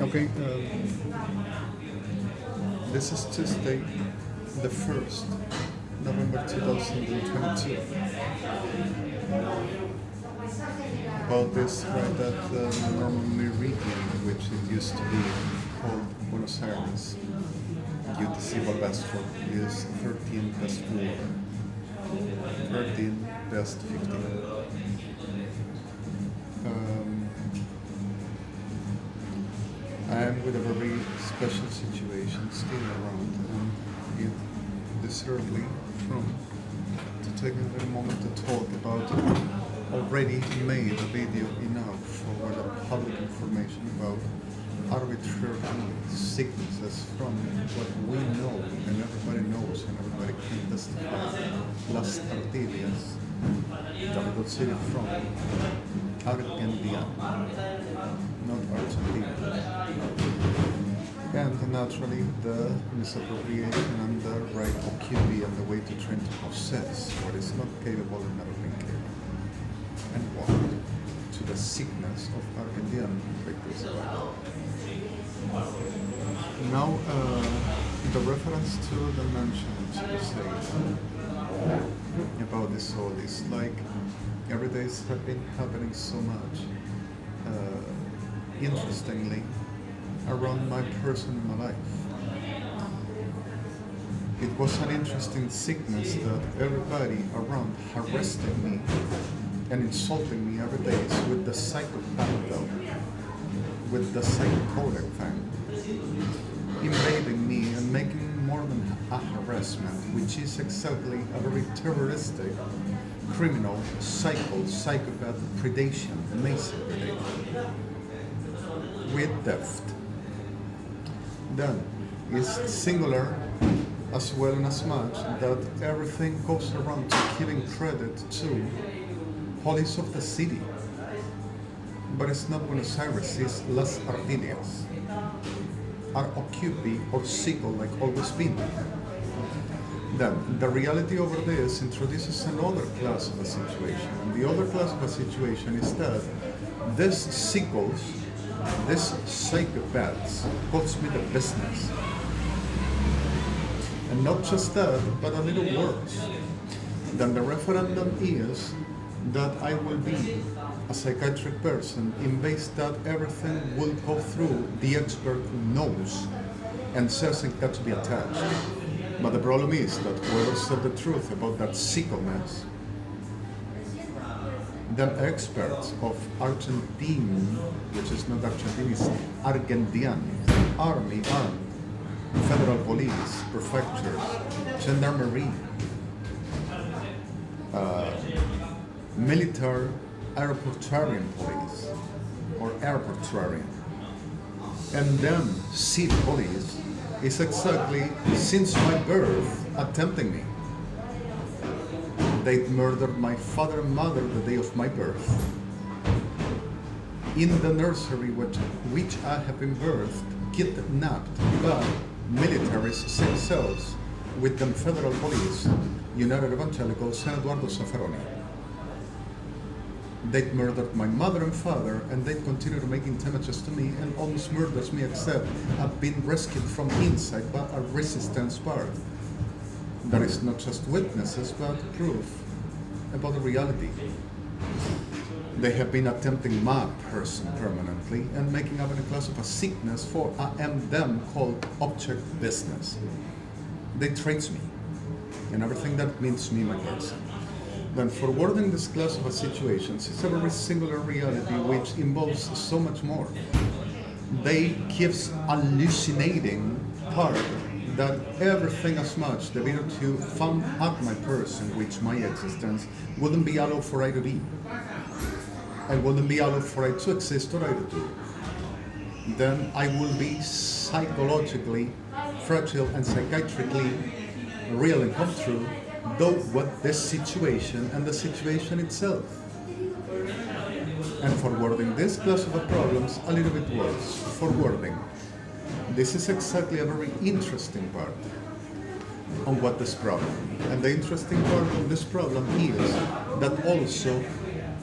Okay, this is Tuesday, the 1st, November 2022. About this right at the normal region, which it used to be called Buenos Aires, UTC Balbastro is 13 past 4, 13 past 15. I am with a very special situation still around, and it deservedly to take a little moment to talk about already made a video enough for the public information about arbitrary sicknesses from what we know and everybody knows and everybody can testify. Las Arterias, capital city from Argentina, not Argentina. And naturally the misappropriation and the right of QB and the way to try to possess what is not capable and never been capable. And what? To the sickness of Argentinian victims. Now, the reference to the mentioned say about this all is like every day has been happening so much. Interestingly, around my person in my life. It was an interesting sickness that everybody around harassing me and insulting me every day with the psychopath though, with the psychotic thing, invading me and making more than a harassment, which is exactly a very terroristic, criminal, psychopath predation, amazing predation, with theft. Then is singular as well and as much that everything goes around to giving credit to police of the city. But it's not Buenos Aires, it's Las Arterias. ROQB or SICO like always been. Then the reality over this introduces another class of a situation. And the other class of a situation is that this SICOs, this psychopaths cost me the business. And not just that, but a little worse. Then the referendum is that I will be a psychiatric person in base that everything will go through the expert who knows and says it got to be attached. But the problem is that whoever said the truth about that sickness, the experts of Argentine, which is not Argentine, it's Argentinian, army, federal police, prefectures, gendarmerie, military airportarian police, or airportarian, and then city police is exactly since my birth attempting me. They murdered my father and mother the day of my birth. In the nursery which I have been birthed, kidnapped by military cells with the federal police, United Evangelicals, and Eduardo Zaffaroni. They murdered my mother and father, and they continue to making damages to me and almost murders me, except I've been rescued from inside by a resistance part. That is not just witnesses, but proof about the reality. They have been attempting my person permanently and making up in a class of a sickness for I am them called object business. They trace me and everything that means me, my person. Then forwarding this class of a situations is a very singular reality which involves so much more. They gives hallucinating part that everything as much the virtue found out my person, which my existence wouldn't be allowed for I to be. I wouldn't be allowed for I to exist or I to do. Then I will be psychologically fragile and psychiatrically real and come true, though what this situation and the situation itself. And forwarding this class of problems a little bit worse, forwarding. This is exactly a very interesting part on what this problem. And the interesting part of this problem is that also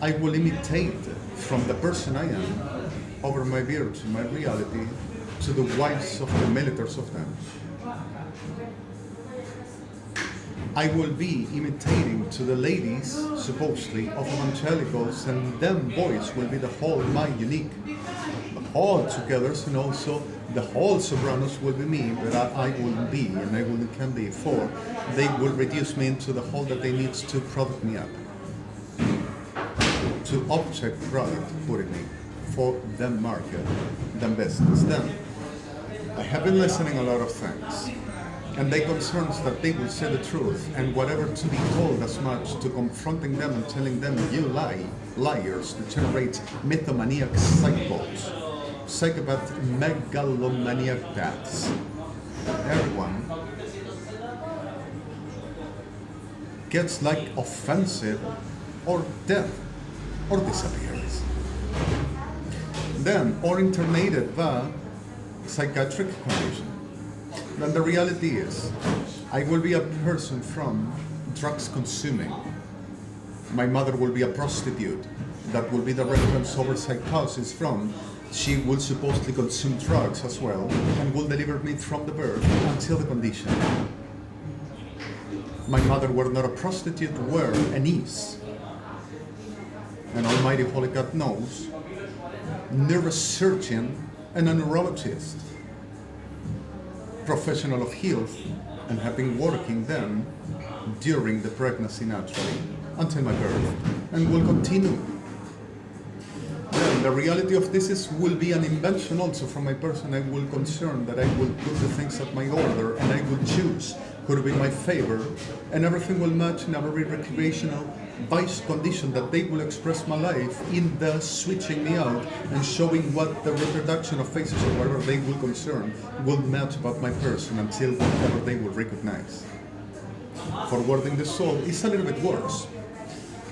I will imitate from the person I am over my virtue, my reality, to the wives of the militaries of them. I will be imitating to the ladies, supposedly, of evangelicals, and them boys will be the whole my unique. All together, and also the whole sopranos will be me, but I will be, and I will can be, for they will reduce me into the whole that they need to product me up. To object product, putting me, for them market, them business. Then, I have been listening a lot of things, and they concerns that they will say the truth, and whatever to be told as much, to confronting them and telling them, you lie, liars, degenerate, mythomaniac psychos, psychopath, megalomaniac paths. Everyone gets like offensive or death or disappears. Then, or internated by psychiatric condition. Then the reality is, I will be a person from drugs consuming. My mother will be a prostitute. That will be the reference over psychosis from. She will supposedly consume drugs as well, and will deliver me from the birth until the condition. My mother were not a prostitute, were an N.E.E.C.S. And Almighty Holy God knows, nervous surgeon and a neurologist, professional of health, and have been working then during the pregnancy naturally until my birth, and will continue. Then the reality of this is will be an invention also from my person. I will concern that I will put the things at my order, and I will choose who to be in my favor, and everything will match in a very recreational vice condition that they will express my life in the switching me out and showing what the reproduction of faces or whatever they will concern will match about my person until whatever they will recognize. Forwarding the soul is a little bit worse.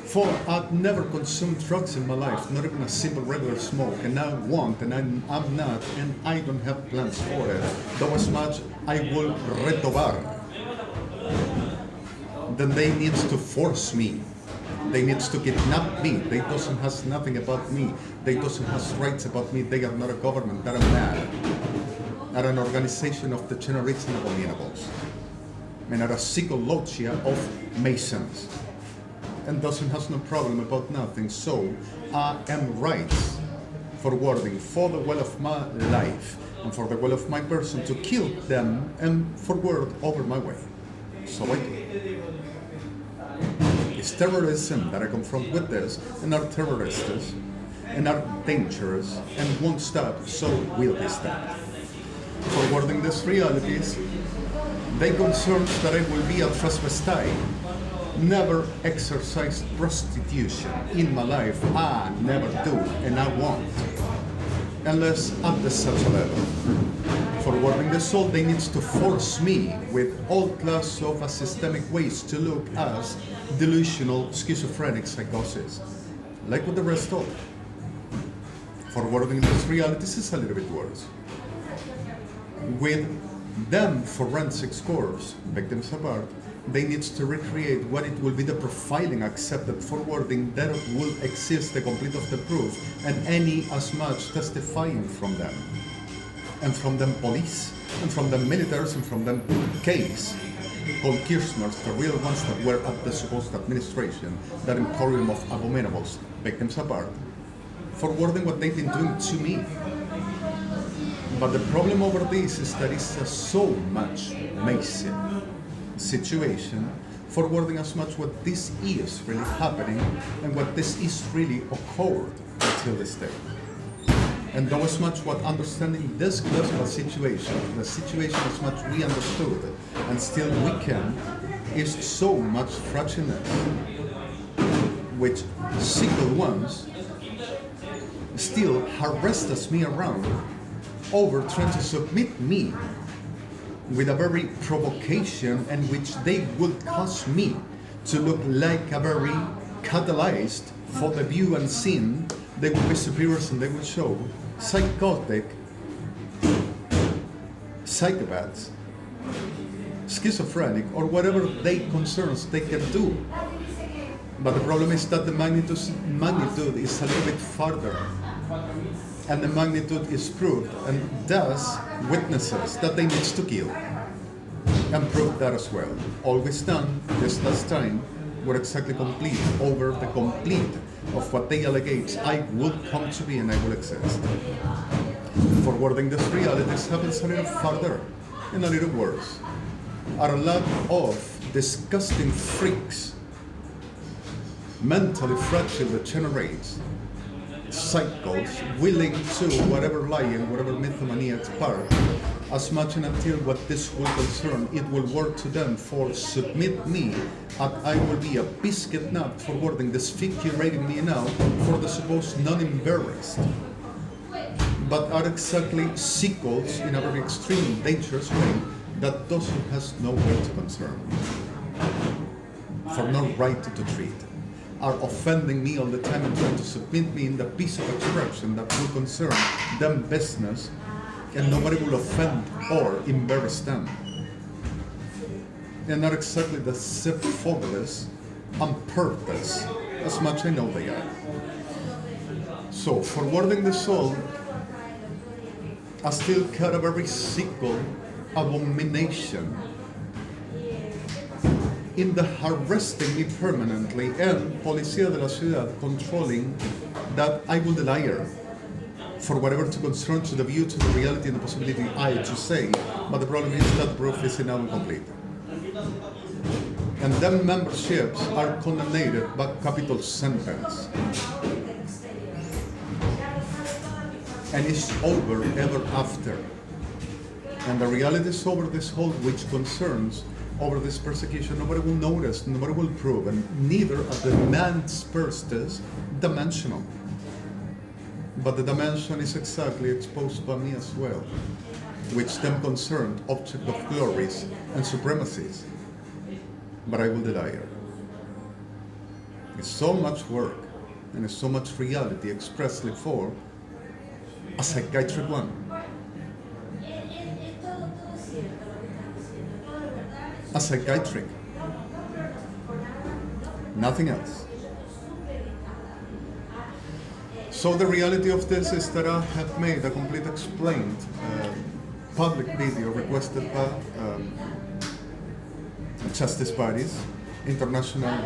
For I've never consumed drugs in my life, not even a simple regular smoke, and I want, and I'm not, and I don't have plans for it. Though as much I will retobar. Then they need to force me. They need to kidnap me. They doesn't has nothing about me. They doesn't has rights about me. They are not a government. They're mad. Are an organization of degenerates and abominables. And are a psychologia of Masons. And doesn't has no problem about nothing. So I am right forwarding for the well of my life and for the well of my person to kill them and forward over my way. So I do. It's terrorism that I confront with this, and are terrorists, and are dangerous, and won't stop, so will be stopped. Forwarding these realities, they concerns that I will be a transvestite, never exercised prostitution in my life. I never do, and I won't, unless at the such a level. Forwarding the soul, they need to force me with all class of systemic ways to look as delusional schizophrenic psychosis, like with the rest of. Forwarding these realities is a little bit worse. With them forensic scores, victims apart, they need to recreate what it will be the profiling accepted forwarding that will exist the complete of the proof and any as much testifying from them. And from them police, and from them militaries, and from them case called Kirchners, the real ones that were at the supposed administration, that emporium of abominables, victims apart, forwarding what they've been doing to me. But the problem over this is that it's a so much massive situation, forwarding as much what this is really happening and what this is really occurred until this day. And though as much what understanding this classical situation, the situation as much we understood and still we can, is so much fragileness, which single ones still harassed me around over trying to submit me with a very provocation and which they would cause me to look like a very catalyzed for the view and sin. They would be superiors and they would show psychotic, psychopaths, schizophrenic, or whatever they concerns they can do. But the problem is that the magnitude is a little bit farther. and the magnitude is proved, and thus witnesses that they need to kill, and prove that as well. Always done. This last time were exactly complete over the complete of what they allegate I will come to be and I will exist. Forwarding these realities happens a little further and a little worse. Are a lot of disgusting freaks, mentally fragile degenerates, cycles, willing to whatever lie and whatever mythomaniacs part, as much and until what this will concern, it will work to them for submit me, and I will be a biscuit nut forwarding this figurating me now for the supposed non-embarrassed, but are exactly sequels in a very extreme, dangerous way that those who has nowhere to concern, for no right to treat, are offending me all the time and trying to submit me in the piece of expression that will concern them business, and nobody will offend or embarrass them. And not exactly the fabulous on purpose, as much I know they are. So, forwarding the soul, I still cut a very sickle abomination in the harassing me permanently and Policía de la Ciudad controlling that I will deny her for whatever to concern to the view, to the reality and the possibility I to say, but the problem is that the proof is now incomplete. And them memberships are condemned by capital sentence. And it's over ever after. And the reality is over this whole which concerns over this persecution. Nobody will notice, nobody will prove, and neither of the man's first is dimensional. But the dimension is exactly exposed by me as well, which them concerned object of glories and supremacies. But I will deny her. It's so much work and it's so much reality expressly for a psychiatric one. A psychiatric. Nothing else. So the reality of this is that I have made a complete explained public video requested by justice bodies, international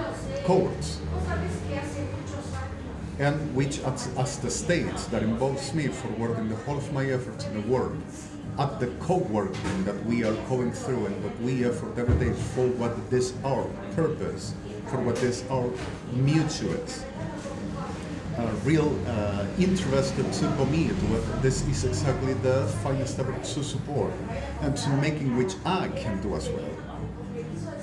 courts, and which as the states that involves me forwarding the whole of my efforts in the world at the co-working that we are going through and what we effort every day for what this our purpose, for what this our mutuals. Real interested to commit what this is exactly the finest effort to support and to making which I can do as well.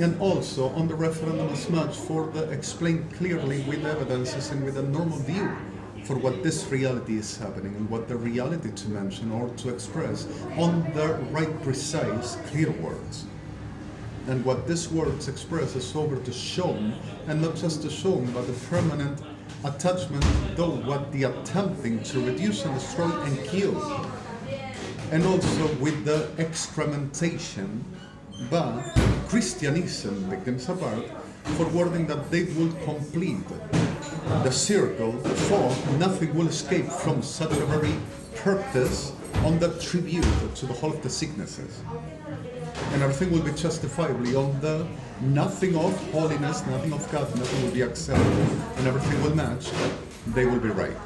And also on the referendum as much for the explain clearly with evidences and with a normal view for what this reality is happening and what the reality to mention or to express on the right precise clear words. And what this words express is over to shown, and not just to shown, but the permanent attachment though what the attempting to reduce and destroy and kill, and also with the excrementation by Christianism victims apart, forwarding that they will complete the circle for nothing will escape from such a very purpose on the tribute to the whole of the sicknesses. And everything will be justifiably on the nothing of holiness, nothing of God, nothing will be acceptable, and everything will match, they will be right.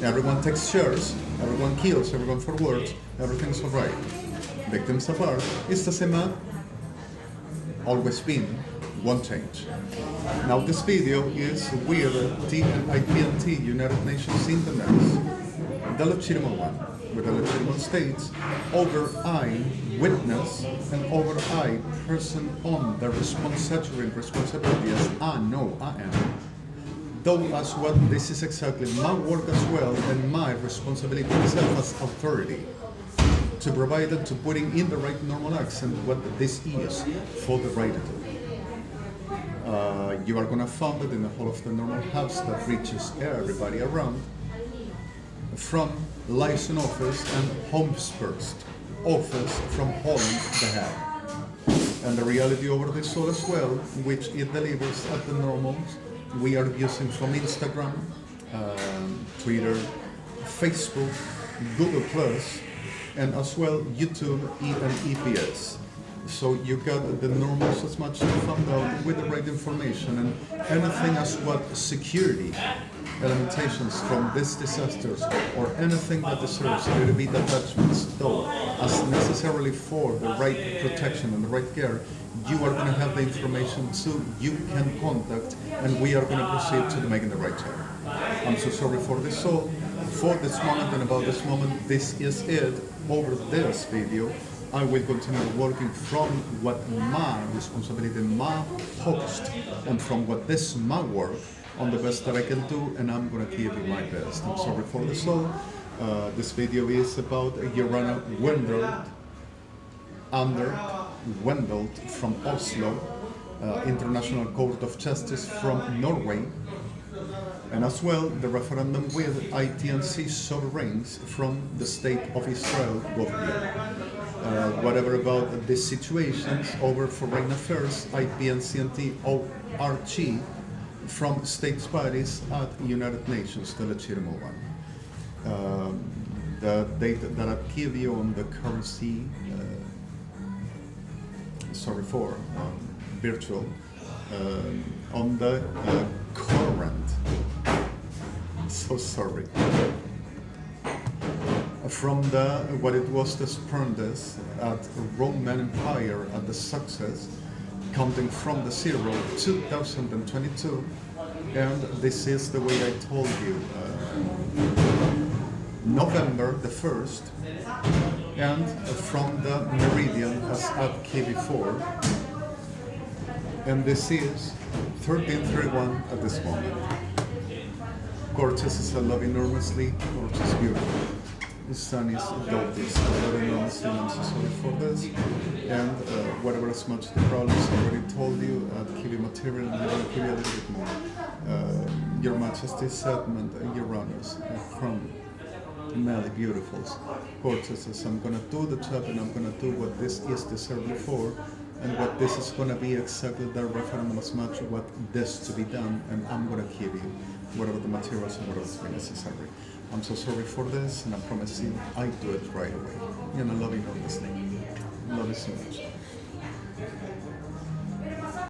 Everyone takes shares, everyone kills, everyone forwards, everything's all right. Victims apart, it's the same always been, won't change. Now this video is with BMPNT, United Nations Internet, the legitimate one, with the legitimate states, over I, witness, and over I, person on the responsibility as I know I am. Though as what this is exactly my work as well, and my responsibility itself as authority, to provide and to putting in the right normal accent what this is for the right. You are gonna find it in the whole of the normal house that reaches everybody around, from LIAISON office and HomeSpurst office from Holland, The Hague. And the reality over this soul as well, which it delivers at the normals, we are using from Instagram, Twitter, Facebook, Google+, and as well YouTube and EPS. So you got the normals as much to find out with the right information, and anything as what security limitations from these disasters or anything that deserves to be attachments, though, as necessarily for the right protection and the right care, you are going to have the information so you can contact, and we are going to proceed to making the right check. I'm so sorry for this. So for this moment and about this moment, this is it. Over this video, I will continue working from what my responsibility, my post, and from what this my work on the best that I can do, and I'm gonna give you my best. I'm sorry for this all. This video is about Your Honor Wendelt from Oslo, International Court of Justice from Norway, and as well the referendum with ITNC sovereigns from the State of Israel, GOV.IL. Whatever about these situations over foreign affairs, IPNCNT ORG from states bodies at United Nations, the legitimate one. The data that I give you on the currency, virtual, on the current, so sorry, from the what it was the Sperndus at Roman Empire at the success, counting from the 2022, and this is the way I told you, November the 1st, and from the meridian as at key before, and this is 1331 at this moment. Gorgeous is I love enormously, gorgeous beautiful. The sun is dope-is, I love enormously, and I'm so sorry for this. And whatever as much the problems I already told you, I'll give you material and I'm going to give you a little bit more. Your Majesty's settlement and Your Honors from Melly Beautifuls, gorgeous. I'm going to do the job, and I'm going to do what this is deserved for, and what this is going to be exactly the referendum as much what this to be done, and I'm going to give you whatever the materials and whatever is necessary. I'm so sorry for this, and I promise you I do it right away. And I love you enormously. Love you so much.